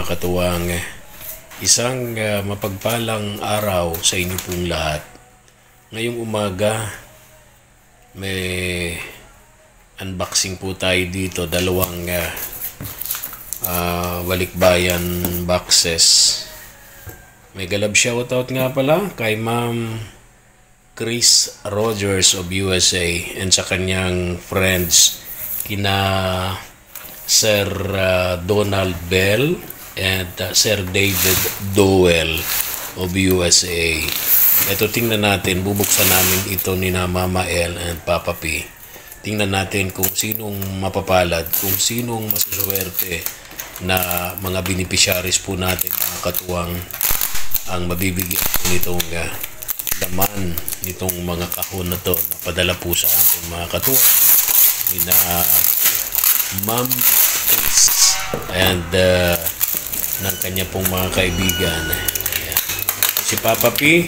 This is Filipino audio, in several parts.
mga katuwang. Isang mapagpalang araw sa inyo pong lahat. Ngayong umaga, may unboxing po tayo dito. Dalawang balikbayan boxes. May galab shoutout nga pala kay Ma'am Chris Rogers of USA and sa kanyang friends kina Sir Donald Bell and Sir David Dowell of USA. Ito, tingnan natin, bubuksan namin ito ni na Mama L and Papa P. Tingnan natin kung sinong mapapalad, kung sinong masuswerte na mga beneficiaries po natin, mga katuwang, ang mabibigyan nitong laman nitong mga kahon na to na padala po sa ating mga katuwang ni na Ma'am Chris and ng kanya pong mga kaibigan. Ayan. Si Papa P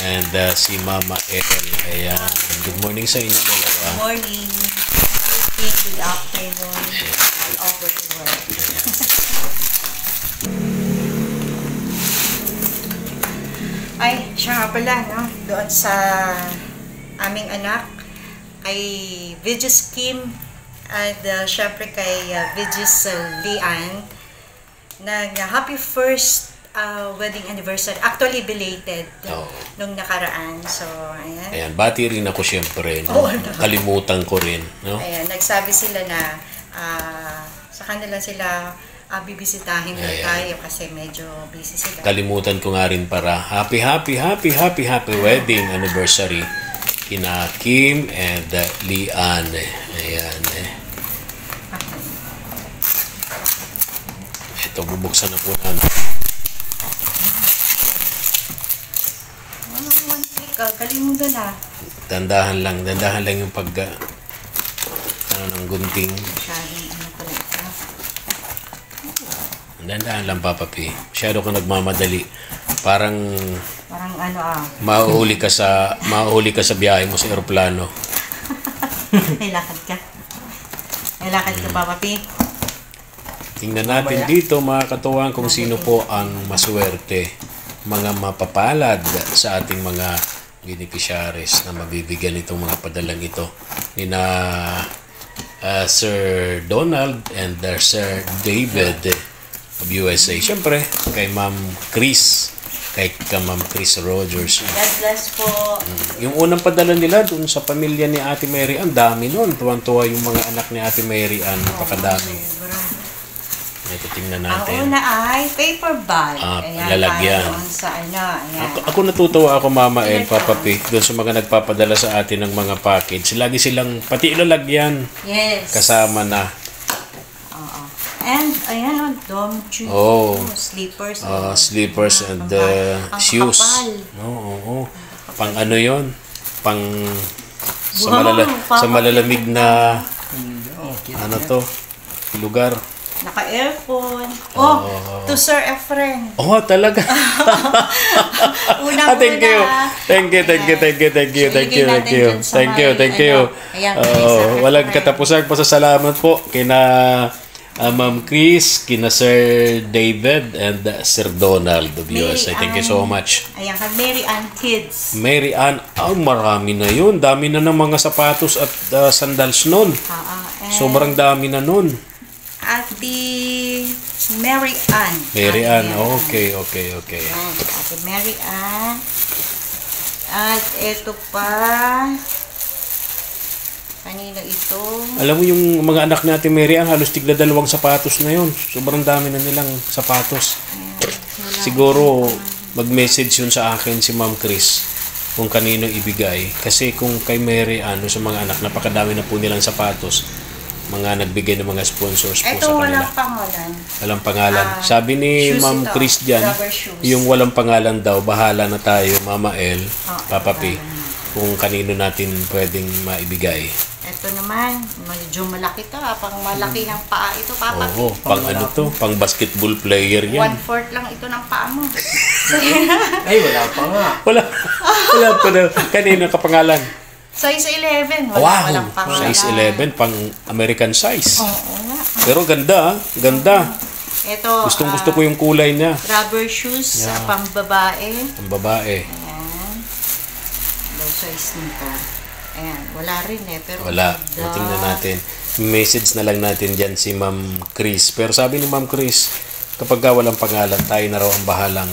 and si Mama L. Ayan. Good morning sa inyo dalawa. Good morning. Good afternoon. All over the world. Ay, siya nga pala, no? Doon sa aming anak, kay Vigis Kim, at syempre kay Vigis Lian, happy first wedding anniversary. Actually, belated nung nakaraan. So, ayan. Ayan, bati rin ako syempre. No? Kalimutan ko rin. No? Ayan, nagsabi sila na sa kanila sila bibisitahin na tayo kasi medyo busy sila. Kalimutan ko nga rin para happy wedding anniversary kina Kim and Lian. Ayan. Ito, bubuksan na po namin. One click, galing mo doon Dandahan lang yung pag ng gunting. Dandahan lang, Papa P. Masyado ka nagmamadali. Parang mahuhuli ka sa biyahe mo sa eroplano. May lakad ka. Papa P. Tingnan natin dito, mga katuwang, kung sino po ang maswerte, mga mapapalad sa ating mga beneficiaries na mabibigyan itong mga padalang ito ni na Sir Donald and Sir David of USA. Siyempre, kay Ma'am Chris, kay Ma'am Chris Rogers. God bless po. Yung unang padala nila dun sa pamilya ni Ate Mary, ang dami nun. Tuwang-tuwa yung mga anak ni Ate Mary, napakadami. Ito, tingnan natin. Ang una ay paper bag. Lalagyan. Ako natutuwa ako, Mama and Papa P, doon sa mga nagpapadala sa atin ng mga package. Lagi silang, pati ilalagyan. Yes. Kasama na. And, ayan dome shoes. Slippers. Slippers and shoes. Pang ano yon? Pang sa malalamig na ano to? Lugar. Naka-earphone. To Sir Efren. Talaga. Thank you. Walang katapusang pasasalamat po kina Ma'am Chris, kina Sir David and Sir Donald of USA. Thank you so much. Ayan, kay Mary Ann Kids. Mary Ann, marami na yun. Dami na ng mga sapatos at sandals nun. Sobrang dami na nun. At the Mary Ann. Mary Ann, okay. Ate Mary Ann. At ito pa. Kanino ito? Alam mo yung mga anak natin Mary Ann, halos tigla 2 sapatos na yun. Sobrang dami na nilang sapatos. Siguro mag-message yun sa akin si Ma'am Chris kung kanino ibigay. Kasi kung kay Mary Ann, sa mga anak, napakadami na po nilang sapatos. Mga nagbigay ng mga sponsors po sa kanila. Walang pangalan. Walang pangalan. Sabi ni Ma'am Chris dyan, yung walang pangalan daw, bahala na tayo, Mama L, Papa P, kung kanino natin pwedeng maibigay. Ito naman, medyo malaki to. Pang malaki ng paa ito, Papa P. Pang ano to? Pang basketball player yan. 1/4 lang ito ng paa mo. Ay, wala pa nga. Wala pa na. Kanino kapangalan? Size 11. Walang pangalan. Size 11, pang American size. Oo nga. Pero ganda, ganda. Ito, Gustong-gusto ko yung kulay niya. rubber shoes Yeah. pang babae. Ang babae. Ayan. Low size nito. Ayan, wala rin eh. Pero Wala. ganda. Tingnan natin. Message na lang natin dyan si Ma'am Chris. Pero sabi ni Ma'am Chris, kapag walang pangalan, tayo na raw ang bahalang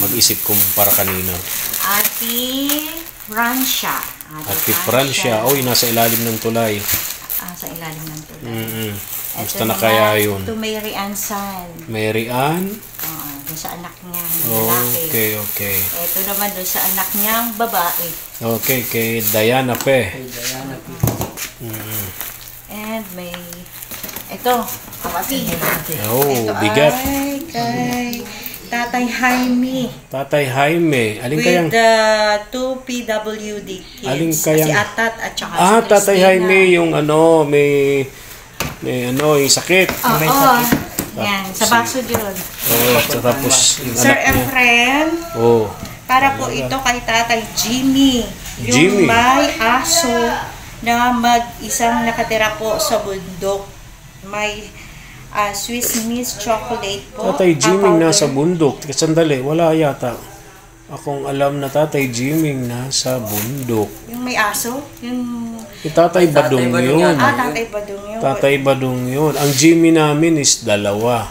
mag-isip kung para kanino. Ate Francia. Ate Francia. Oy, nasa ilalim ng tulay. Sa ilalim ng tulay. Gusto na kaya yun? Ito Mary Ann San. Mary Ann? Doon sa anak niya, lalaki. Okay. Ito naman doon sa anak niyang babae. Okay, kay Diana Pe. Ay, Diana. And may, ito, kapatid. Oh, Ito bigat. ay kay Tatay Jaime. Tatay Jaime. Alin With kayang... the 2 PWD kids. Alin kayang- Si Atat at saka Ah, si Tatay Christina. Jaime, yung ano, may yung sakit. Oo. May sakit. Yan, sa baso yun. Oh, tapos yung Sir anak niya. Efren, Oh, para po ito kay Tatay Jimmy. Yung Jimmy. may aso na mag-isang nakatira po sa bundok. May Swiss Miss chocolate po. Tatay Jimmy powder. nasa bundok. Teka, sandali, wala yata. Akong alam na Tatay Jimmy nasa bundok. Yung may aso? Yung... Yung Tatay Badong Badong yun. yan. Tatay Badong yun. Tatay Badong yun. Ang Jimmy namin is dalawa.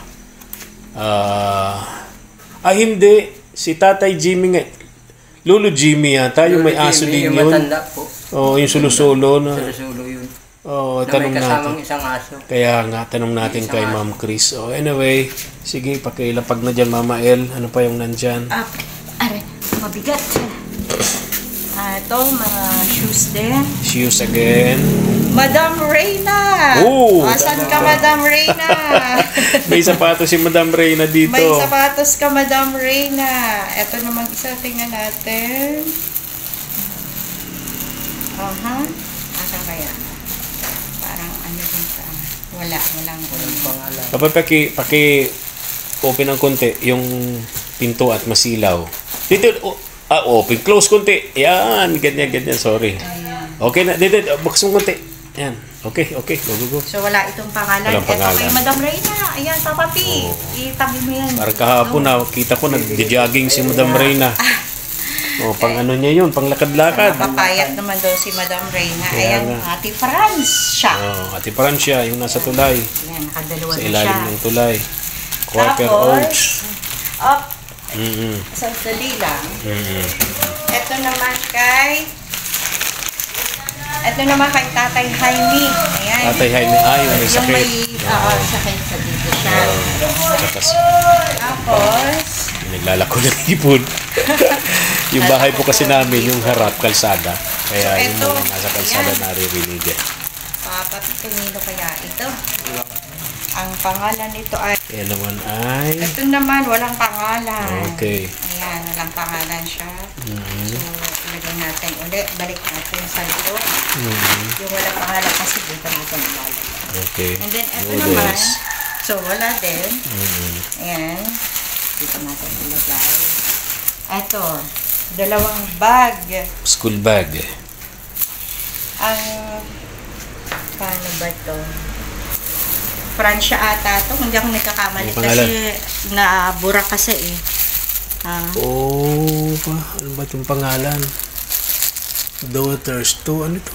Hindi. Si Tatay Jimmy nga. Lolo Jimmy yata. Yung may aso din Yung yun. matanda po. Oh, yung sulo-solo na. Sulo yun. Oh, Na may tanong natin. kasamang isang aso. Kaya nga, tanong natin kay Ma'am Chris. Oh, anyway, sige, pakilapag na dyan, Mama El. Ano pa yung nandyan? Are, mabigat. Ito, mga shoes din. Shoes again. Madam Reyna! Oh! Asan ka, Madam Reyna? May sapatos si Madam Reyna dito. May sapatos ka, Madam Reyna. Ito namang isa, tingnan natin. Asan kaya? Parang ano din sa... walang Pangalan. Kapag open ng konti, yung pinto at masilaw. Dito, open, close konti. Yan, ganyan, sorry. Okay na, dito, bukas mo konti. Yan, okay, go. So, wala itong pangalan. Walang pangalan. Ito kay Madam Reyna. Ayan, Papa P. Itabi mo yan. Parang kahapon na, kita ko nag-jogging si Madam Reyna. Oh, pang ano niya yun, pang lakad-lakad. Papayat naman daw si Madam Reyna. Kaya Ayan, nga. Ate Franz siya. Oh, Ate Francia, yung nasa tulay. Ayan, nakadalawa Sa na ilalim siya. ng tulay. Quaker Oats. Sandali lang. Ito naman kay Tatay Jaime. Ayan. Tatay Jaime, yung may Yung sakit. may, sakit sa dito siya. Tapos, Tapos, naglalako ng ipon. Yung bahay po kasi namin, yung harap, kalsada. Kaya So, yung ito, mga nasa kalsada ayan. naririnig eh. Papa, kanino kaya ito? Ang pangalan nito ay... Yan naman ay... Ito naman, walang pangalan. Okay. Ayan, walang pangalan siya. So, ilagay natin ulit. Balik natin sa ito. Yung walang pangalan kasi dito natin ilalagay. Okay. And then, ito Noodles. naman. So, wala din. Ayan. Dito natin ilagay. Ito, dalawang bag. School bag. Ang, paano ba ito? Francia ata ito. Hindi ako nagkakamali Ano pangalan? kasi nabura kasi eh. Ano ba itong pangalan? Daughters to, ano ito?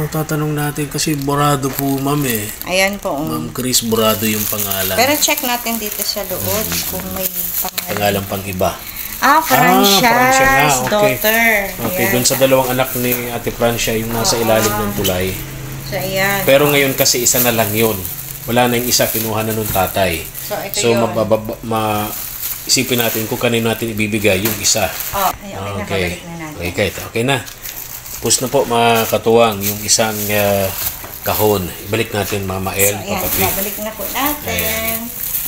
Tatanong natin kasi Borado po, ma'am eh. Ayan po. Ma'am Chris Borado yung pangalan. Pero check natin dito sa loob kung may pangalan. Pangalan pang iba. Francia, Francia nga, okay. daughter. Okay, Ayan. dun sa dalawang anak ni Ate Francia, yung nasa ilalim ng tulay. So, ayan. Pero ngayon kasi isa na lang yun. Wala na yung isa, kinuha na nung tatay. So, ito So, yun. isipin natin kung kanino natin ibibigay yung isa. Ay, okay, nakabalik na natin. Okay na. Tapos na po mga katuwang, yung isang kahon. Ibalik natin Mama El, So, ayan, Papa P. babalik na po natin.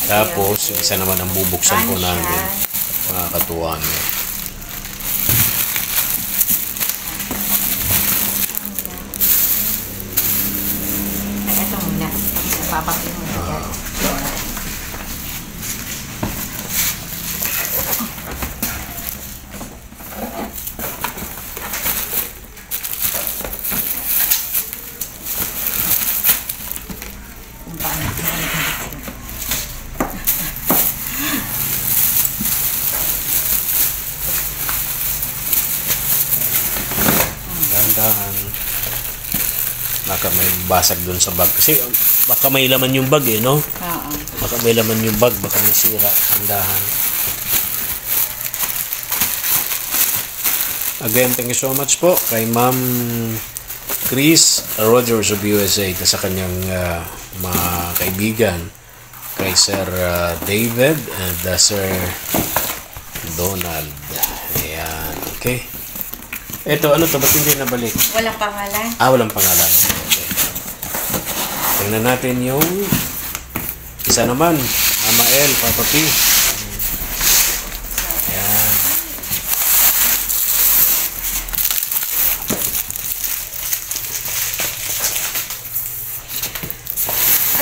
Tapos, yung isa naman ang bubuksan po Francia. namin. Mga katuwang. Ay, ito muna. Tapos, papapin mo na yan. Kung paano. dahan. Baka may basag dun sa bag. Kasi baka may laman yung bag eh, no? Oo. Baka may laman yung bag, baka nasira ang dahan. Again, thank you so much po kay Ma'am Chris Rogers of USA sa kanyang mga kaibigan, kay Sir David and Sir Donald. Ayan, okay. Ito, ano to? Ba't hindi nabalik? Walang pangalan. Walang pangalan. Okay. Tingnan natin yung isa naman. Mama L, Papa P. Ayan.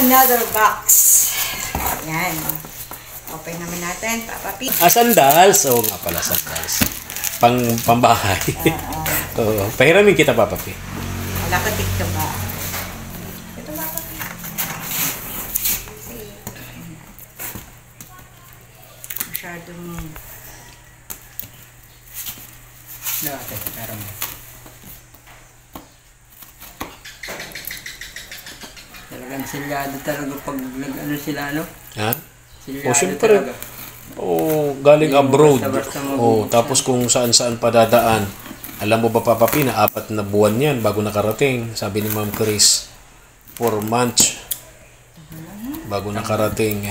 Another box. Yan. Open naman natin, Papa P. Sandals. Oo nga pala, sandals. Pambahay. Oo. Pahiramin kita, Papa P. Wala ka dito ba? Ito, Papa P. Masyadong... Nakatay, meron mo. Talagang silyado talaga pag nag-ano sila, no? Ha? Silyado Siyempre. talaga. Galing Yung abroad. basta-basta mabubuksan. Tapos kung saan-saan padadaan. Alam mo ba, Papa P, na 4 na buwan yan bago nakarating. Sabi ni Ma'am Chris, 4 months bago nakarating.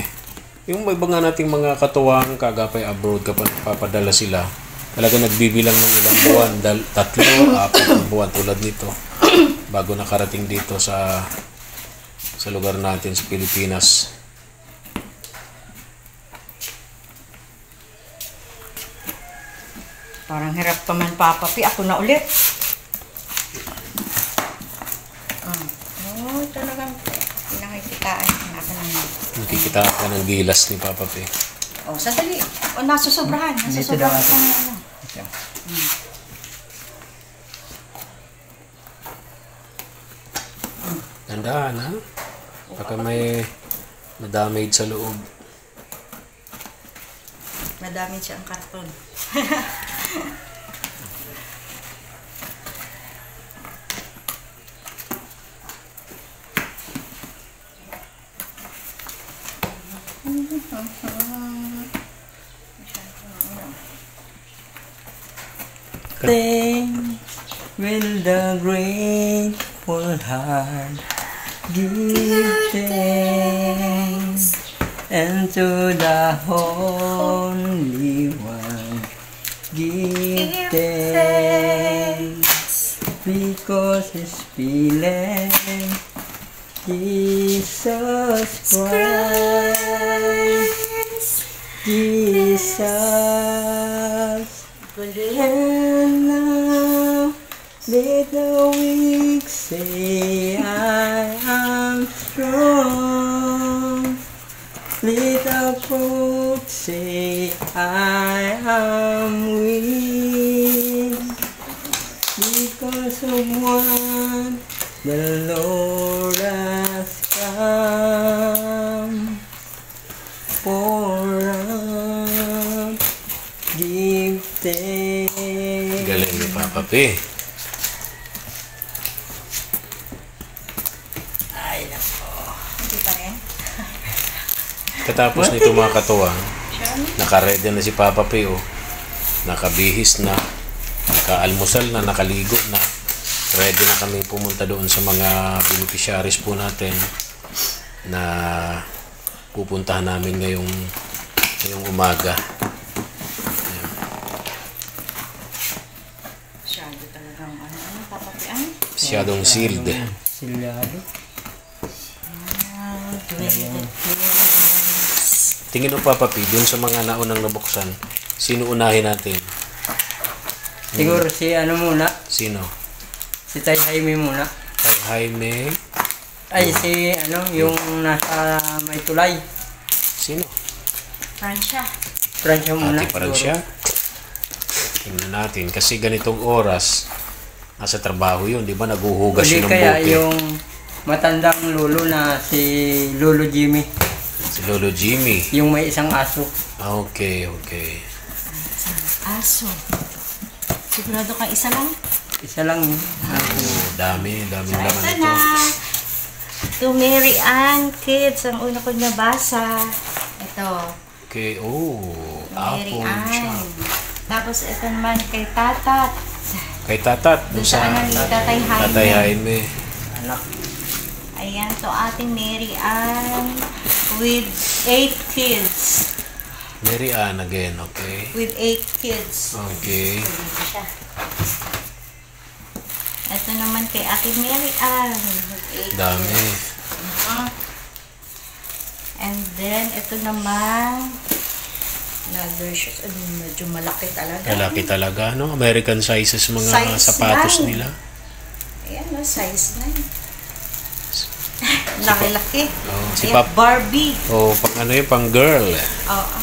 Yung may iba nga nating mga katuwang kagapay abroad kapag papadala sila, talaga nagbibilang ng ilang buwan, 3, 4 na buwan tulad nito bago nakarating dito sa lugar natin sa Pilipinas. Parang hirap pa man, Papa P. Ako na ulit. Talagang pinangikitaan. Nakikita ka ng gilas ni Papa P. Sandali. Nasusobrahan. Dito daw Nasusobrahan ako. ka ng ano. Ito. Tandaan, ha? Baka may na-damage sa loob. Madami siya ang karton. Things will the grateful heart give thanks, and to the Holy One give thanks, because His feeling Jesus Christ, Jesus. And now let the weak say, I am strong. Let the poor say, I am weak. Because of one the Lord has come. For us, give thanks. Galing ni Papa P. Hindi pa rin. Katapos nito mga katuwang, naka-ready na si Papa P. Nakabihis na, nakaalmusal na, nakaligo na. Ready na kaming pumunta doon sa mga beneficiaries po natin na pupuntahan namin ngayong umaga. Masyado talagang Papa P. Masyadong sealed. Silyado. Tingin mo, Papa P, dun sa mga naunang nabuksan, sino unahin natin? Siguro si ano muna, Sino? si Tay Jaime muna. Kay Jaime? Ay, si ano, yung nasa may tulay. Sino? Francia. Francia muna. Ate Francia? Tingnan natin. Kasi ganitong oras, nasa trabaho yun, di ba? Naguhugas Hindi yun ng kaya bote. yung matandang lolo na si Lolo Jimmy. Si Lolo Jimmy. Yung may isang aso. Okay, okay. Aso. Sigurado ka isa lang? Isa lang yun. Oh, dami So, laman ito ito. na. To Mary Ann Kids, ang una kong nabasa. Ito. Okay, oh, Mary apple siya. Ann. Tapos ito naman kay Tatat. Kay Tatat, Doon doon sa sa ano ni Tatay Jaime. Tatay Jaime. Anak. Ayan, to ating Mary Ann with 8 kids. Mary Ann again, okay. With 8 kids. Okay. So, dito siya. Ito naman kay Ate Mary Ann with 8 Dami. kids. And then, ito naman na versions. Medyo malaki talaga. Lalaki talaga, no? American sizes mga Size sapatos 9. nila. Ayan, no, size 9. Laki-laki. Oh, si Ayan, Pap. Barbie. Oh, pang ano yun, pang girl. Oo.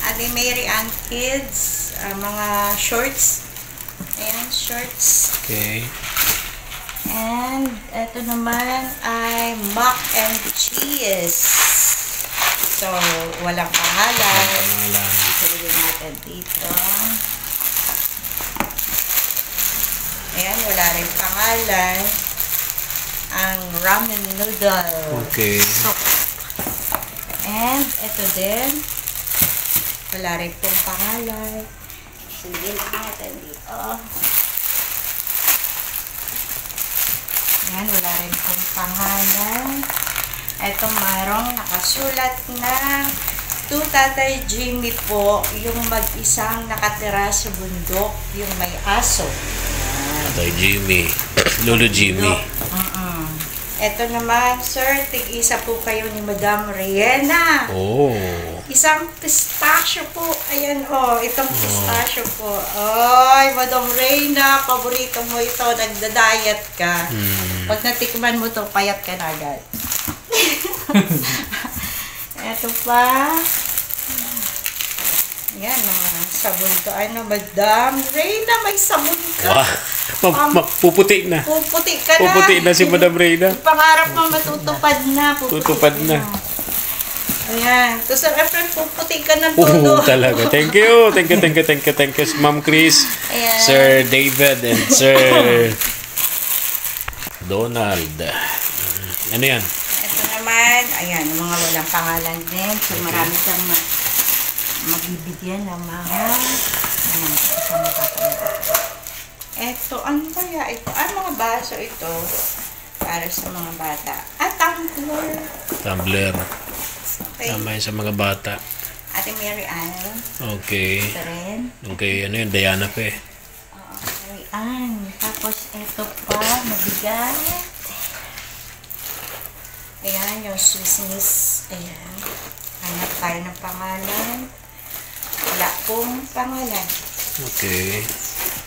Ate Mary Ann Kids, mga shorts. Ayan, shorts. Okay. And ito naman ay mac and cheese. So, walang pangalan. Pangalan. Silagay natin dito. Ayan, wala rin pangalan. Ang ramen noodle. Okay. Soup. And ito din. Wala rin pong pangalan. Silagay natin dito. Ayan, wala rin pong pangalan. Ito mayroong nakasulat na to Tatay Jimmy po, yung mag-isang nakatira sa bundok, yung may aso. Tatay Jimmy. Lolo Jimmy. Ito naman, sir, tig-isa po kayo ni Madam Riena. Oh. Isang pistachio po. Ayan, oh, itong pistachio po. Ay, Madam Reyna, paborito mo ito. Nagda-diet ka. Pag natikman mo to, payat ka na agad. Ito pa. Yan, mga sabon to. Ano, Madam Reyna, may sabon ka. Wow. Puputi na. Puputi ka na. Puputi na si Madam Reyna. Yung pangarap mo matutupad na. Puputi Tutupad ka na. Ayan. So, Sir Efren, puputi ka na todo. Talaga. Thank you. Thank you, Ma'am Chris, Ayan. Sir David, and Sir Donald. Ano yan? Ito naman, ayan, mga walang pangalan din. So, marami kang magbibigyan ng mga, ayan, kasama papaya. Ito, ano kaya ito? Mga baso ito para sa mga bata. Tumbler. Tumbler. Okay. Tama yun sa mga bata. Ate Mary Ann. Okay. Ito rin. Okay, ano yun? Diana pa eh. Oo, Mary Ann. Tapos, ito pa, mabigat. Ayan, yung Swiss Miss. Ayan. Hanap tayo ng pangalan. Wala pong pangalan. Okay.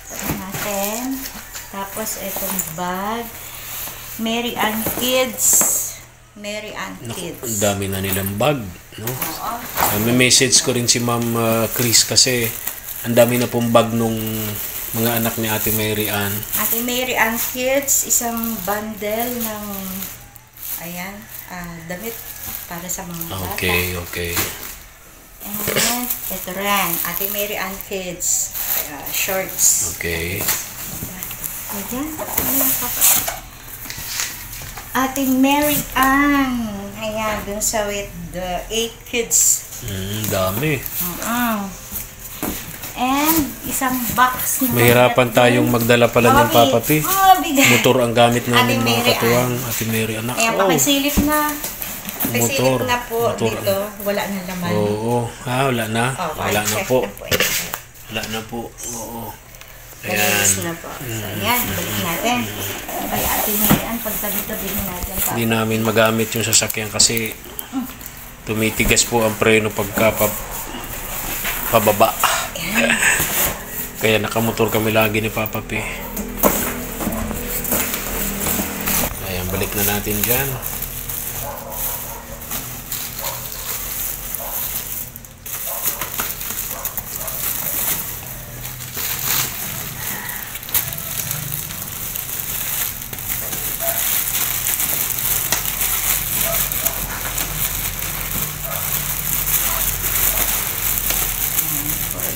Ito natin. Tapos, itong bag. Mary Ann Kids. Mary Ann Kids. Ang dami na nilang bag, no? Oo. May message ko rin si Ma'am Chris kasi ang dami na pong bag nung mga anak ni Ate Mary Ann. Ate Mary Ann Kids, isang bundle ng ayan, damit para sa mga bata. Okay. And ito rin, Ate Mary Ann Kids, shorts. Okay. Ayan, Ate Mary Ann. Ayan, dun sa with the 8 kids. Dami. And isang box na Mahirapan tayong magdala pala ng Papa P. bigat. Motor ang gamit namin Ate mga Mary katuwang. Ate Mary Ann. Ayan, pakisilip na. Pakisilip Motor. na po Motor. dito. Wala na laman. Oo. Wala na. Oh, Wala na check po. na po ito. Wala na po. Oo. Malinis Ayan. na po. So, ayan, balik natin. Ay, Ate Mary Ann, pagtabi-tabihin natin. Hindi namin magamit yung sasakyan kasi tumitigas po ang preno pagka pababa. Kaya nakamotor kami lagi ni Papa P. Ayan, balik na natin dyan.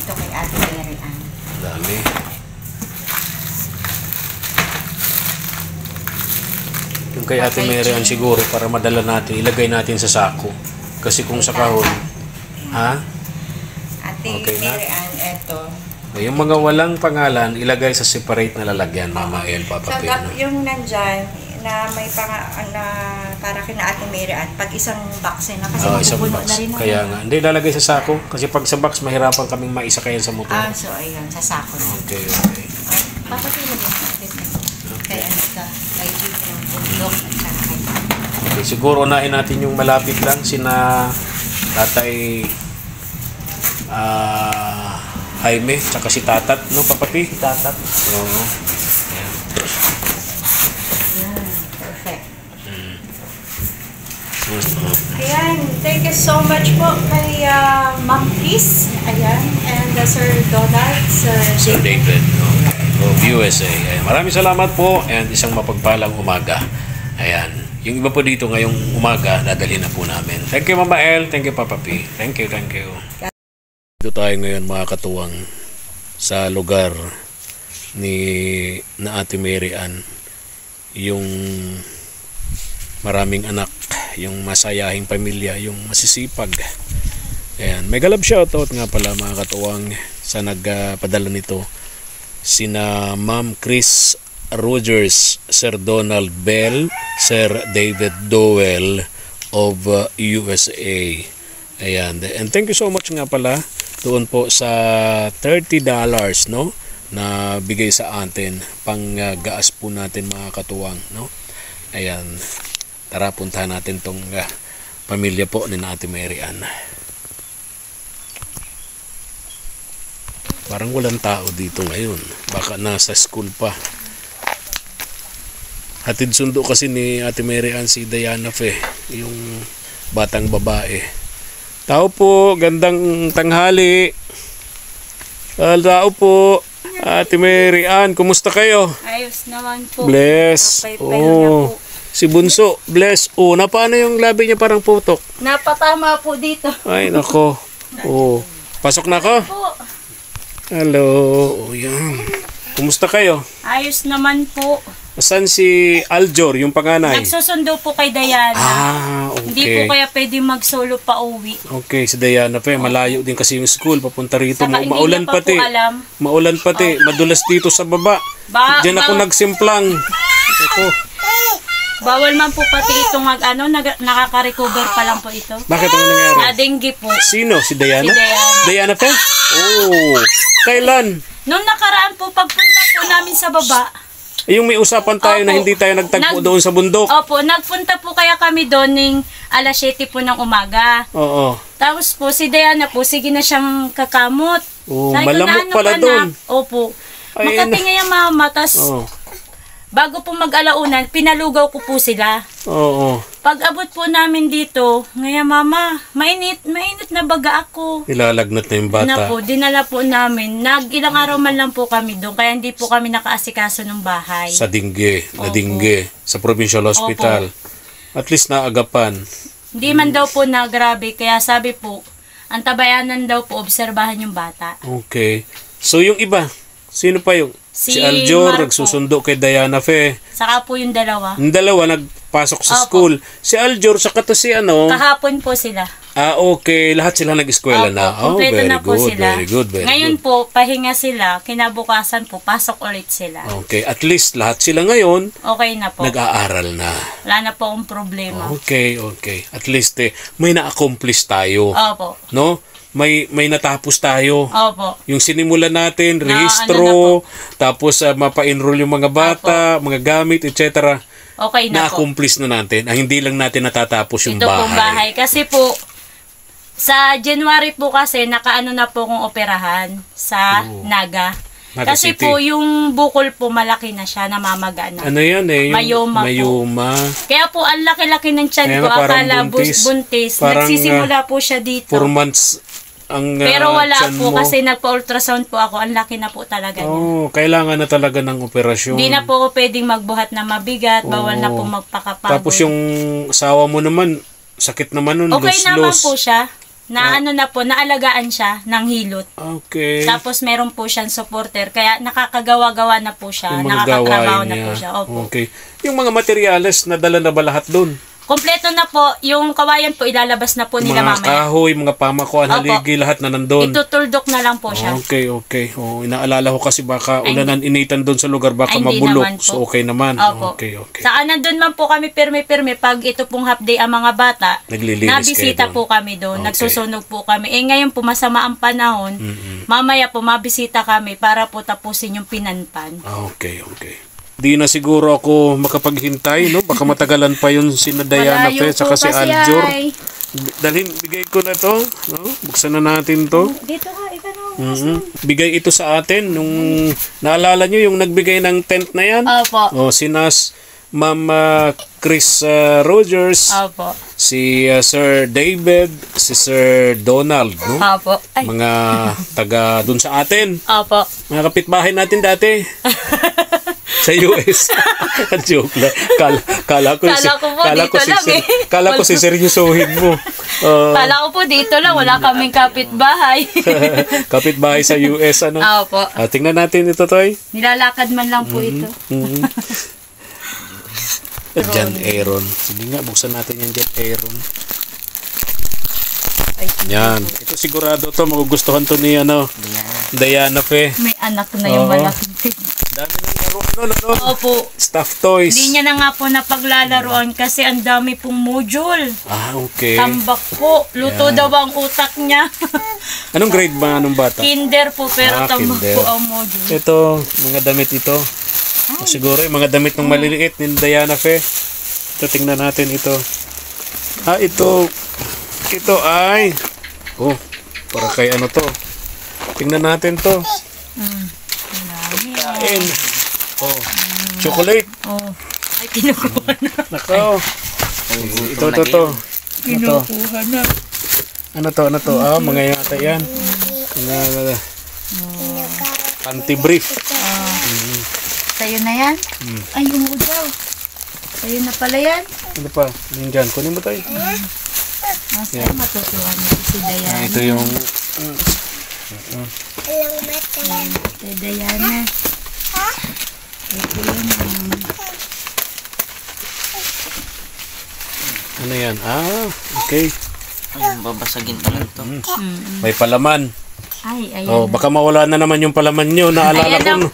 Ito kay Ate Mary Ann. Dami. Yung kay Ate Mary Ann siguro para madala natin, ilagay natin sa sako. Kasi kung sa kahon, ha? Ate Okay na? Mary Ann, eto. Yung mga walang pangalan, ilagay sa separate na lalagyan, Mama El, Papa P. No? Yung nandyan, na may na para kina Ate Mary Ann, pag isang box na kasi Isang mapupuno box. na rin. Kaya nga, hindi lalagay sa sako. Kasi pag sa box, mahirapan kaming maisakay sa motor. So ayun, sa sako na. Okay. Papatulog yung natin. Kay ano ka, kay Jim ng bundok at saka kay Okay, siguro unahin natin yung malapit lang, sina Tatay Jaime, tsaka si Tatat, no, Papa P? Tatat. Oo. perfect. Mm. Ayan, thank you so much po kay Ma'am Chris, ayan, and Sir Donald, Sir David, no, of USA. Ayan, maraming salamat po and isang mapagpalang umaga. Ayan, yung iba po dito ngayong umaga, dadalhin na po namin. Thank you, Mama El. Thank you, Papa P. Thank you. Dito tayo ngayon, mga katuwang, sa lugar na Ate Mary Ann. Yung maraming anak, yung masayahing pamilya, yung masisipag. Ayan, may galab shoutout nga pala, mga katuwang, sa nagpadala nito. Sina Ma'am Chris Rogers, Sir Donald Bell, Sir David Dowell of USA. Ayan, and thank you so much nga pala doon po sa $30, no, na bigay sa atin pang gaas po natin, mga katuwang, no. Ayan, tara puntahan natin tong pamilya po ni Ate Mary Ann. Parang walang tao dito ngayon, baka nasa school pa. Hatid sundo kasi ni Ate Mary Ann si Diana Fe, yung batang babae. Tao po, gandang tanghali. Tao po, Ate Mary Ann, kumusta kayo? Ayos naman po. Bless. Napaypay na po. Si Bunso, bless. Na paano yung labi niya parang putok? Napatama po dito. Ay, nako. Pasok na ako. Po. Hello. Yan. Kumusta kayo? Ayos naman po. Saan si Aljor, yung panganay? Nagsusundo po kay Diana. Okay. Hindi po kaya pwede mag-solo pa uwi. Okay, si Diana pa. Malayo din kasi yung school. Papunta rito. Saka hindi Maulan niya pa pati. po alam. Maulan pati. Madulas dito sa baba. Diyan ako nagsimplang. Ito. Bawal man po pati itong nakaka-recover pa lang po ito. Bakit ang nangyari? Na-dengue po. Sino? Si Diana? Si Diana. Diana pa? Kailan? Noong nakaraan po, pagpunta po namin sa baba. Yung may usapan tayo na Opo. hindi tayo nagtagpo doon sa bundok. Opo, nagpunta po kaya kami doon ng alas 7 po ng umaga. Oo. Tapos po, si Diana po, sige na siyang kakamot. Sabi ko, Malamok "Ano pala ka, doon." anak?" Opo. Ay, Makatingin yung mama, tapos Oo. bago po mag-alaunan, pinalugaw ko po sila. Oo. Pag abot po namin dito, ngayon mama, mainit na baga ako. Ilalagnat na yung bata. Po, dinala po namin. Ilang araw man lang po kami doon, kaya hindi po kami nakaasikaso ng bahay. Sa Dingue. Nadingge. Sa Provincial Hospital. At least naagapan. Hindi man daw po na grabe, kaya sabi po, ang tabayanan daw po, obserbahan yung bata. Okay. So yung iba, sino pa yung? Si Si Aljor, Marco. nagsusundo kay Diana Fe. Saka po yung dalawa. Yung dalawa nagpasok sa Opo. school. Si Aljor, saka to si ano. Kahapon po sila. Okay. Lahat sila nag-eskwela Opo, na. kumpleto Very na po good, sila. very good, very Ngayon good. po, pahinga sila. Kinabukasan po, pasok ulit sila. Okay. At least lahat sila ngayon, Okay na po. nag-aaral na. Wala na po akong problema. Okay. At least may na-accomplish tayo. Opo. No? May natapos tayo. Opo. Yung sinimulan natin, Na, rehistro, tapos mapa-enroll yung mga bata, mga gamit, etc. Okay na po. Na-accomplish na natin. Hindi lang natin natatapos yung Ito pong bahay. Kasi po, sa January po kasi, nakaano na po kong operahan sa Naga. Naga Kasi City. po, yung bukol po, malaki na siya, namamaga na. Ano yan eh? Yung Mayoma po. Kaya po, ang laki-laki ng tiyan Kaya ko. nga, parang Akala buntis. buntis. Parang, Nagsisimula po siya dito. 4 months ang Pero wala tiyan po mo. kasi nagpa-ultrasound po ako. Ang laki na po talaga niya. Kailangan na talaga ng operasyon. Hindi na po ako pwedeng magbuhat na mabigat. Bawal na po magpakapagod. Tapos yung asawa mo naman, sakit naman nun. Okay naman po siya. na ano na po, naalagaan siya ng hilot. Okay. Tapos meron po siyang supporter, kaya nakakagawa-gawa na po siya, Yung mga nakakatrabaho gawain na niya. po siya. Opo. Okay. Yung mga materyales, nadala na ba lahat doon? Kompleto na po, yung kawayan po ilalabas na po nila Mga mamaya. kahoy, mga pamakuan, Opo. haligi, lahat na nandun. Itutuldok na lang po siya. Okay. Oh, inaalala ko kasi baka ulanan initan doon sa lugar, baka Ay, hindi mabulok. naman po. So, okay naman. Opo. Okay. Saka nandun man po kami pirme-pirme pag ito pong half day ang mga bata. Naglilinis Nabisita kayo doon. po kami doon. Okay. Nagsusunog po kami. Ngayon po masama ang panahon. Mamaya po mabisita kami para po tapusin yung pinanpan. Okay. Di na siguro ako makapaghintay, no? Baka matagalan pa yun si Diana Malayo Fe, po saka si kasi Aljur. ay. Dalhin, bigay ko na to. No? Buksan na natin to. Dito ka, ikaw. Bigay ito sa atin nung naalala nyo yung nagbigay ng tent na yan? Opo. Sinas Ma'am Chris Rogers, Opo. si Sir David, si Sir Donald, no? Opo. Ay. Mga taga dun sa atin. Opo. Mga kapitbahay natin dati. Sa US. Joke lang. Kala ko Kala ko po dito lang eh. seryosohin mo. Kala ko po dito lang, wala kaming kapitbahay. Kapitbahay sa US, ano? Opo. Tingnan natin ito, Toy. Nilalakad man lang po ito. John Aaron. Sige nga, buksan natin yung John Aaron. Ay, Yan. Ito sigurado to, magugustuhan to ni Diana Fe. may anak na yung Oo. malaking. Dami ng laro, Opo. Stuffed toys. Hindi niya na nga po napaglalaroan kasi ang dami pong module. Okay. Tambak po. Luto daw ang utak niya. Anong grade ba anong bata? Kinder po pero tambak kinder. po ang module. Ito, mga damit ito. Siguro yung mga damit ng maliliit ni Diana Fe. Ito, tingnan natin ito. Ito. Ito ay para kay ano to. Tingnan natin to. Kain. Chocolate. Oh. Ay, kinukuha na. Nako. Ito. Kinukuha na. Ano to? Mga yata yan. Mga anti-brief. Sa'yo na yan? Ay, yung daw. Sa'yo na pala yan? Ano pa? Yung dyan. Kunin mo tayo. Sa'yo matutuhan na si Diana. Ito yung Si Diana. Ito yun. ano yan? Okay. Ay, babasagin pa lang to. May palaman. Ay, ayan. Baka mawala na naman yung palaman nyo. Naalala Ayan ko. na.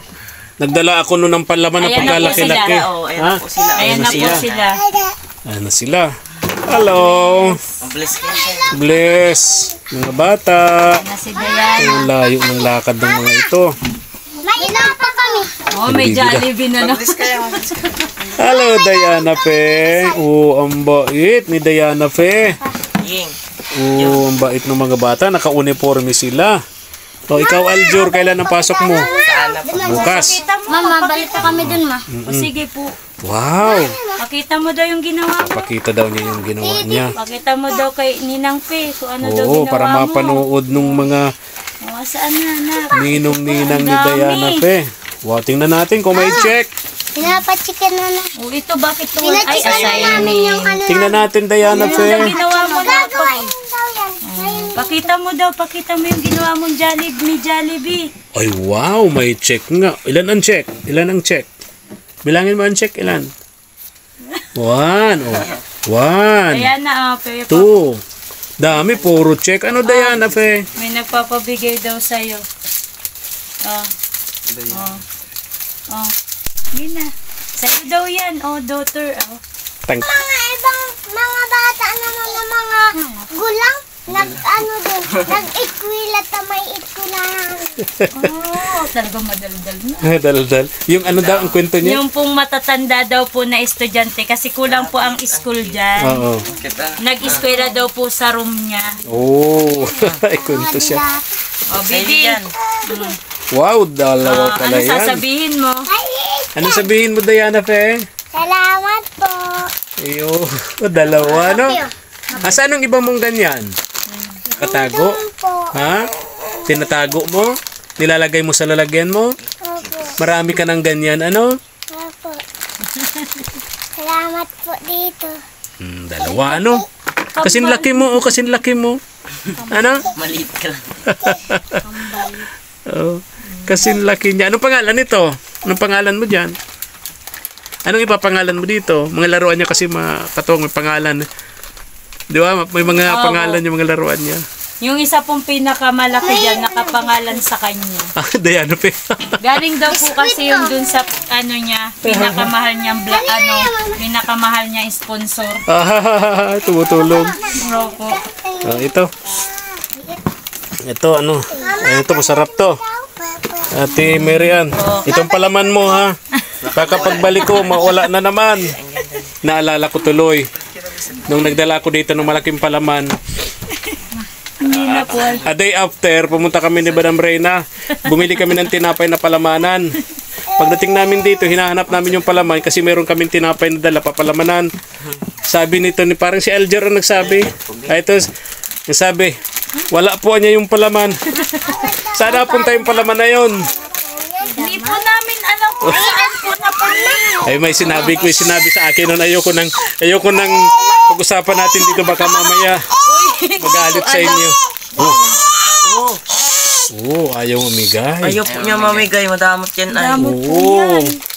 Nagdala ako nun ng palaman na Ayan na po pagkalaki-laki. sila. Ayan na po sila. Ayan na po sila. Ayan na sila. Hello. Bless kayo. Bless. Mga bata. Ayan na si Diana. Ang layo ng lakad ng mga ito. May pa kami. Oh, may Jollibee na no. Bless kayo. Hello, Diana Fe. Ang bait ni Diana Fe. Ying. Ang bait ng mga bata. Naka-uniforme sila. Ikaw, Aljur, kailan ang pasok mo? Bukas. Mama, balik pa kami dun, ma. O sige po. Wow. Pakita mo daw yung ginawa mo. Pakita daw niya yung ginawa niya. Pakita mo daw kay Ninang Fe kung ano daw Oo, ginawa para mo. mapanood nung mga O, saan na, anak? ninong-ninang ni Ang dami. Diana Fe. Wow, tingnan natin kung may check. Pinapachikin na na. O, ito bakit ito? Ay, Pinachikin na namin yung ano. Tingnan natin, Diana Ano Fe. ginawa mo na? Gagawin daw yan. Ngayon, Pakita mo daw, pakita mo yung ginawa mong Jollibee. Ay, wow, may check nga. Ilan ang check? Ilan ang check? Bilangin mo ang check, ilan? 1. Ayan na, Fe. 2. Dami, puro check. Ano, Diana Fe? May nagpapabigay daw sa'yo. Oh. Yun na. Sa'yo daw yan. Oh, daughter. Oh. Thank mga ibang mga bata naman na mga gulang, nag-ano dun, nag-ikwila ta may ikwilahan. Oh, talagang madaldal na. Daldal. Yung ano daw ang kwento niya? Yung pong matatanda daw po na estudyante kasi kulang po ang school dyan. Oo. Nag-eskwela daw po sa room niya. Oh, ay kwento siya. O, Bibi. Wow, dalawa pala Ano yan. sasabihin mo? Ano sabihin mo, Diana Fe? Salamat po. Ayo, dalawa, no? Saan ang iba mong ganyan? Katago? Po. Ha? Tinatago mo? Nilalagay mo sa lalagyan mo? Opo. Marami ka ng ganyan, ano? Opo. Salamat po dito. Dalawa, ano? Kasin laki mo, kasin laki mo. Ano? Maliit ka lang. Oh, kasi laki niya. Anong pangalan nito? Anong pangalan mo dyan? Anong ipapangalan mo dito? Mga laruan niya kasi makatong may pangalan. Di ba? May mga Opo. pangalan yung mga laruan niya. Yung isa pong pinakamalaki dyan, nakapangalan sa kanya. Diana pe. Galing daw po kasi yung dun sa ano niya, pinakamahal niyang pinakamahal niya sponsor. Tumutulong. Opo. Ito. Ito ano? Ito masarap to. Ate Marian, itong palaman mo ha. Pagbalik ko, mawala na naman. Naalala ko tuloy. Nung nagdala ko dito ng malaking palaman, Hindi na po. a day after, pumunta kami ni Madam Reyna. Bumili kami ng tinapay na palamanan. Pagdating namin dito, hinahanap namin yung palaman kasi meron kaming tinapay na dala, papalamanan. Sabi nito, parang si Alger ang nagsabi. Ito, sabi, wala po niya yung palaman. Sana punta yung palaman na yun. Hindi po namin alam kung saan po napala. Ay, may sinabi sa akin noon, ayoko nang pag-usapan natin dito baka mamaya magalit sa inyo. Ayaw mamigay. Ayaw po niya mamigay, madamot yan ay.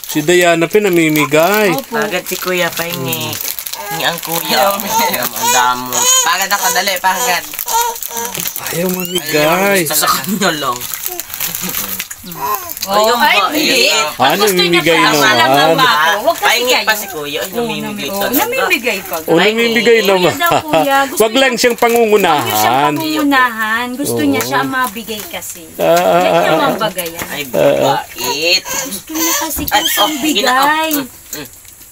Si Diana pinamimigay. Pagad si kuya, pahingi. Hingi ang kuya. Ang damot. Pagad ako, dali, pagad. Ayaw mamigay. Sa kanya lang. Oh, ay, hindi. Ano mamimigay naman? Huwag kasi Pahingi kayo. pa si kuya. Ay, namimigay talaga. Namimigay pa. Namimigay naman. Wag lang siyang Siya pangungunahan. pangungunahan. Gusto niya siya mabigay kasi. Yan naman bagayan. Ay, bait. Gusto niya kasi kung siyang bigay.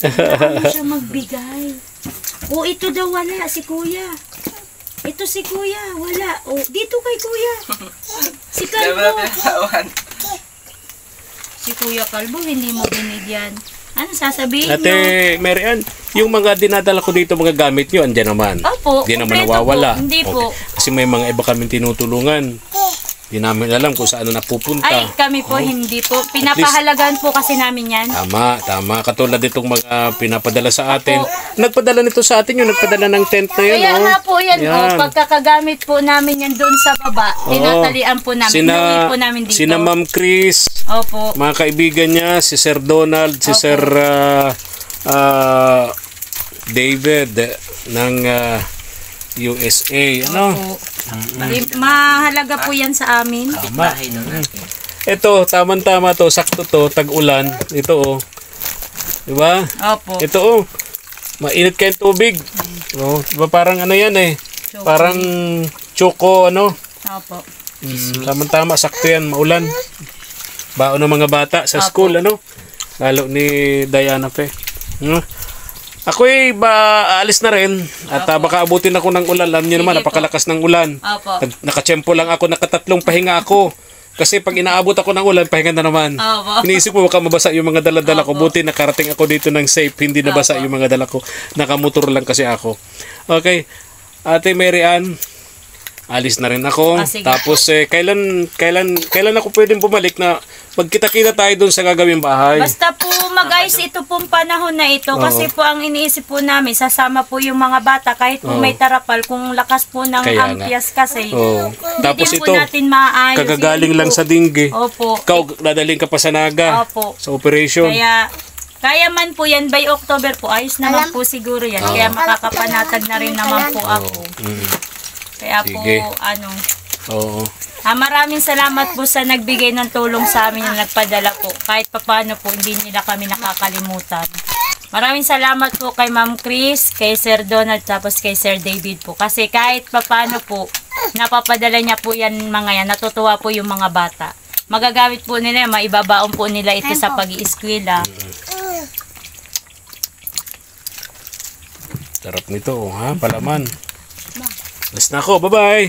Ano siya magbigay. O, ito daw wala, si kuya. Ito si kuya, wala. O, dito kay kuya. Si Kalbo. Si Kuya Kalbo, hindi mo binigyan. Ano sasabihin Ate mo? Marian, yung mga dinadala ko dito, mga gamit nyo, andyan naman. Opo, Hindi naman kompleto nawawala. po. Hindi po. Kasi may mga iba kami tinutulungan. Hindi namin alam kung saan napupunta. Ay, kami po, hindi po. Pinapahalagaan po kasi namin yan. Tama. Katulad itong mga pinapadala sa atin. Nagpadala nito sa atin yung nagpadala ng tent na yun. Kaya nga po yan, Yan. pagkakagamit po namin yan doon sa baba, tinatalian po namin, inuwi po namin dito. Sina Ma'am Chris, Opo. mga kaibigan niya, si Sir Donald, si Sir David ng USA. Ano? Opo. Mahalaga po yan sa amin. Tama. Ito, tama-tama to, sakto to, tag-ulan. Ito oh. Diba? Opo. Ito oh. Mainit kayong tubig. Oh, diba parang ano yan eh. Parang choco ano. Opo. Tama-tama, sakto yan, maulan. Baon ng mga bata sa school, ano? Lalo ni Diana pe. Ako'y aalis na rin at baka abutin ako ng ulan. Alam niyo naman, napakalakas ng ulan. Opo. Nakatsyempo lang ako, nakatatlong pahinga ako. Kasi pag inaabot ako ng ulan, pahinga na naman. Opo. Iniisip ko baka mabasa yung mga dala-dala ko. Buti nakarating ako dito ng safe, hindi nabasa yung mga dala ko. Nakamotor lang kasi ako. Okay. Ate Mary Ann, alis na rin ako. Sige. Tapos kailan ako pwedeng bumalik na magkita-kita tayo doon sa gagawing bahay. Basta po mag-ayos ito pong panahon na ito kasi po ang iniisip po namin, sasama po yung mga bata kahit po may tarapal, kung lakas po ng Kaya nga. ampias kasi. Oo. Tapos Hindi din po ito, natin maayos. kagagaling lang sa dingge. Opo. Ikaw, dadaling ka pa sa Naga. Opo. Sa operation. Kaya man po yan, by October po, ayos naman po siguro yan. Kaya makakapanatag na rin naman po ako. Kaya po, Sige. Oo. maraming salamat po sa nagbigay ng tulong sa amin yung nagpadala po. Kahit papano po, hindi nila kami nakakalimutan. Maraming salamat po kay Ma'am Chris, kay Sir Donald, tapos kay Sir David po. Kasi kahit papano po, napapadala niya po yan mga yan. Natutuwa po yung mga bata. Magagamit po nila, maibabaon po nila ito sa pag-iiskwela. Sarap nito, ha? Palaman. Alis na ako. Bye-bye.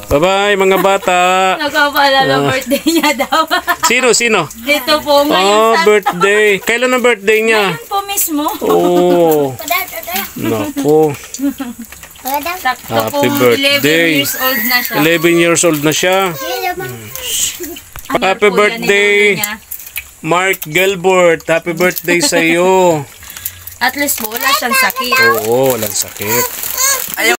Bye-bye, mga bata. Nagpapalala birthday niya daw. Sino? Dito po ngayon. Oh, birthday. Kailan ang birthday niya? Ngayon po mismo. Oh. Naku. Sakto po, Happy birthday. 11 years old na siya. 11 years old na siya. Ano Happy po yan, birthday, iniwan niya? Mark Gilbert. Happy birthday sa iyo. At least po, wala siyang sakit. Oo, walang sakit.